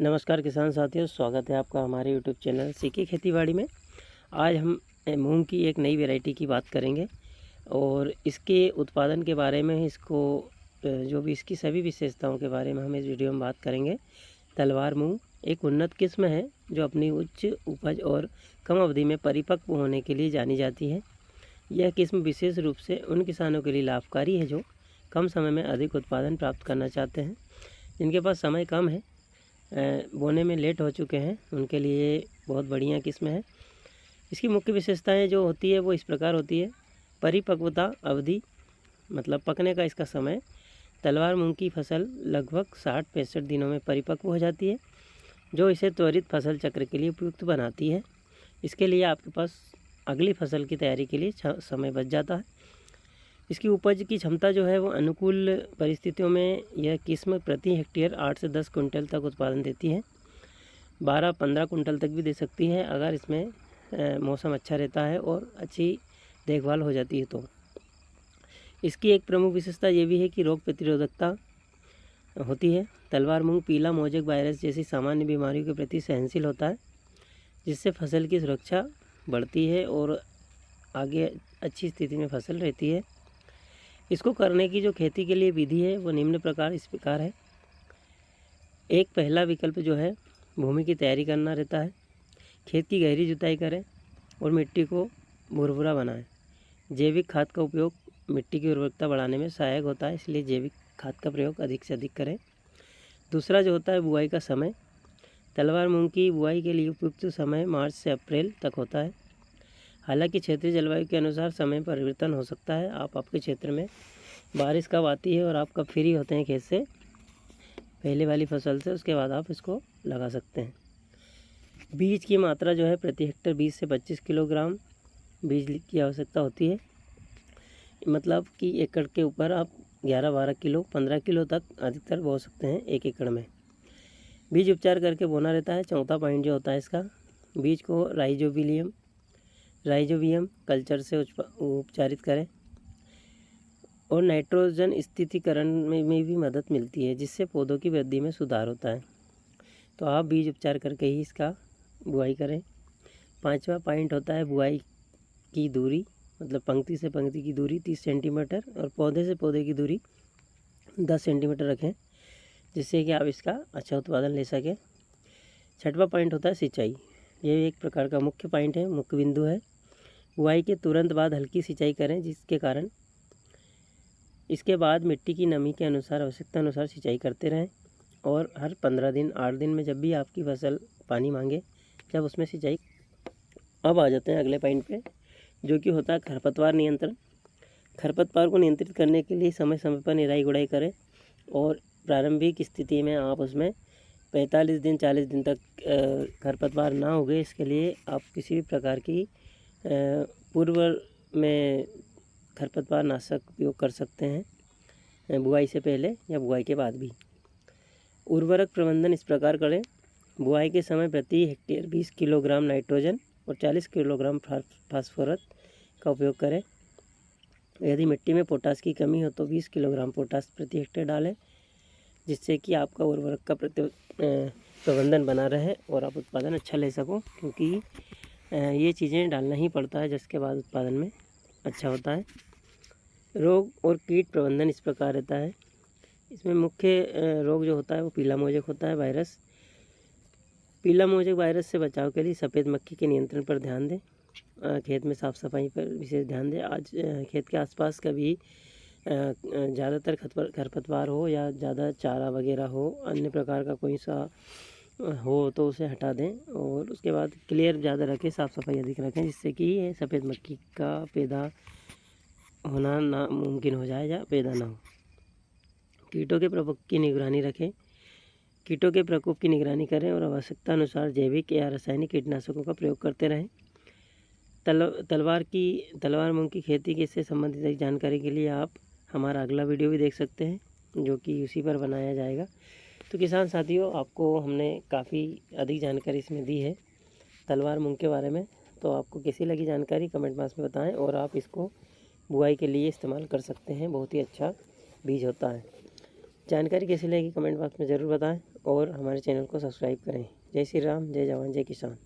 नमस्कार किसान साथियों, स्वागत है आपका हमारे यूट्यूब चैनल सीके खेतीबाड़ी में। आज हम मूंग की एक नई वैरायटी की बात करेंगे और इसके उत्पादन के बारे में, इसको जो भी इसकी सभी विशेषताओं के बारे में हम इस वीडियो में बात करेंगे। तलवार मूंग एक उन्नत किस्म है जो अपनी उच्च उपज और कम अवधि में परिपक्व होने के लिए जानी जाती है। यह किस्म विशेष रूप से उन किसानों के लिए लाभकारी है जो कम समय में अधिक उत्पादन प्राप्त करना चाहते हैं, जिनके पास समय कम है, बोने में लेट हो चुके हैं, उनके लिए बहुत बढ़िया किस्म है। इसकी मुख्य विशेषताएं जो होती है वो इस प्रकार होती है। परिपक्वता अवधि, मतलब पकने का इसका समय। तलवार मूंग की फसल लगभग 60-65 दिनों में परिपक्व हो जाती है, जो इसे त्वरित फसल चक्र के लिए उपयुक्त बनाती है। इसके लिए आपके पास अगली फसल की तैयारी के लिए समय बच जाता है। इसकी उपज की क्षमता जो है वो अनुकूल परिस्थितियों में यह किस्म प्रति हेक्टेयर 8 से 10 कुंटल तक उत्पादन देती है। 12-15 कुंटल तक भी दे सकती है अगर इसमें मौसम अच्छा रहता है और अच्छी देखभाल हो जाती है। तो इसकी एक प्रमुख विशेषता ये भी है कि रोग प्रतिरोधकता होती है। तलवार मूंग पीला मोजेक वायरस जैसी सामान्य बीमारियों के प्रति सहनशील होता है, जिससे फसल की सुरक्षा बढ़ती है और आगे अच्छी स्थिति में फसल रहती है। इसको करने की जो खेती के लिए विधि है वो निम्न प्रकार इस प्रकार है। एक पहला विकल्प जो है, भूमि की तैयारी करना रहता है। खेत की गहरी जुताई करें और मिट्टी को भुरभुरा बनाएं। जैविक खाद का उपयोग मिट्टी की उर्वरकता बढ़ाने में सहायक होता है, इसलिए जैविक खाद का प्रयोग अधिक से अधिक करें। दूसरा जो होता है, बुआई का समय। तलवार मूंग की बुआई के लिए उपयुक्त समय मार्च से अप्रैल तक होता है। हालांकि क्षेत्रीय जलवायु के अनुसार समय परिवर्तन हो सकता है। आपके क्षेत्र में बारिश कब आती है और आप कब फ्री होते हैं खेत से, पहले वाली फसल से, उसके बाद आप इसको लगा सकते हैं। बीज की मात्रा जो है प्रति हेक्टेयर 20 से 25 किलोग्राम बीज की आवश्यकता होती है। मतलब कि एकड़ के ऊपर आप 11-12 किलो 15 किलो तक अधिकतर बो सकते हैं एक एकड़ में। बीज उपचार करके बोना रहता है। चौथा पॉइंट जो होता है इसका, बीज को राइजोबियम कल्चर से उपचारित करें और नाइट्रोजन स्थितीकरण में भी मदद मिलती है, जिससे पौधों की वृद्धि में सुधार होता है। तो आप बीज उपचार करके ही इसका बुआई करें। पांचवा पॉइंट होता है बुआई की दूरी, मतलब पंक्ति से पंक्ति की दूरी 30 सेंटीमीटर और पौधे से पौधे की दूरी 10 सेंटीमीटर रखें, जिससे कि आप इसका अच्छा उत्पादन ले सकें। छठवां पॉइंट होता है सिंचाई। ये एक प्रकार का मुख्य पॉइंट है, मुख्य बिंदु है। बुआई के तुरंत बाद हल्की सिंचाई करें, जिसके कारण इसके बाद मिट्टी की नमी के अनुसार आवश्यकता अनुसार सिंचाई करते रहें और हर 15 दिन 8 दिन में जब भी आपकी फसल पानी मांगे, जब उसमें सिंचाई। अब आ जाते हैं अगले पॉइंट पे, जो कि होता है खरपतवार नियंत्रण। खरपतवार को नियंत्रित करने के लिए समय समय पर निराई गुड़ाई करें और प्रारंभिक स्थिति में आप उसमें 45 दिन 40 दिन तक खरपतवार ना उगे, इसके लिए आप किसी भी प्रकार की पूर्व में खरपतवार नाशक उपयोग कर सकते हैं, बुआई से पहले या बुआई के बाद भी। उर्वरक प्रबंधन इस प्रकार करें। बुआई के समय प्रति हेक्टेयर 20 किलोग्राम नाइट्रोजन और 40 किलोग्राम फास्फोरस का उपयोग करें। यदि मिट्टी में पोटास की कमी हो तो 20 किलोग्राम पोटास प्रति हेक्टेयर डालें, जिससे कि आपका उर्वरक का प्रबंधन बना रहे और आप उत्पादन अच्छा ले सको, क्योंकि ये चीज़ें डालना ही पड़ता है, जिसके बाद उत्पादन में अच्छा होता है। रोग और कीट प्रबंधन इस प्रकार रहता है। इसमें मुख्य रोग जो होता है वो पीला मोजेक होता है वायरस। पीला मोजेक वायरस से बचाव के लिए सफ़ेद मक्खी के नियंत्रण पर ध्यान दें। खेत में साफ़ सफाई पर विशेष ध्यान दें। आज खेत के आसपास कभी ज़्यादातर खरपतवार हो या ज़्यादा चारा वगैरह हो, अन्य प्रकार का कोई सा हो तो उसे हटा दें और उसके बाद क्लियर ज़्यादा रखें, साफ़ सफाई अधिक रखें, जिससे कि सफ़ेद मक्खी का पैदा होना नामुमकिन हो जाए या पैदा ना हो। कीटों के प्रकोप की निगरानी रखें। कीटों के प्रकोप की निगरानी करें और आवश्यकता अनुसार जैविक या रासायनिक कीटनाशकों का प्रयोग करते रहें। तलवार मूंग की खेती के से संबंधित जानकारी के लिए आप हमारा अगला वीडियो भी देख सकते हैं, जो कि उसी पर बनाया जाएगा। तो किसान साथियों, आपको हमने काफ़ी अधिक जानकारी इसमें दी है तलवार मूंग के बारे में। तो आपको कैसी लगी जानकारी कमेंट बॉक्स में बताएं और आप इसको बुआई के लिए इस्तेमाल कर सकते हैं, बहुत ही अच्छा बीज होता है। जानकारी कैसी लगी कमेंट बॉक्स में ज़रूर बताएं और हमारे चैनल को सब्सक्राइब करें। जय श्री राम, जय जवान, जय किसान।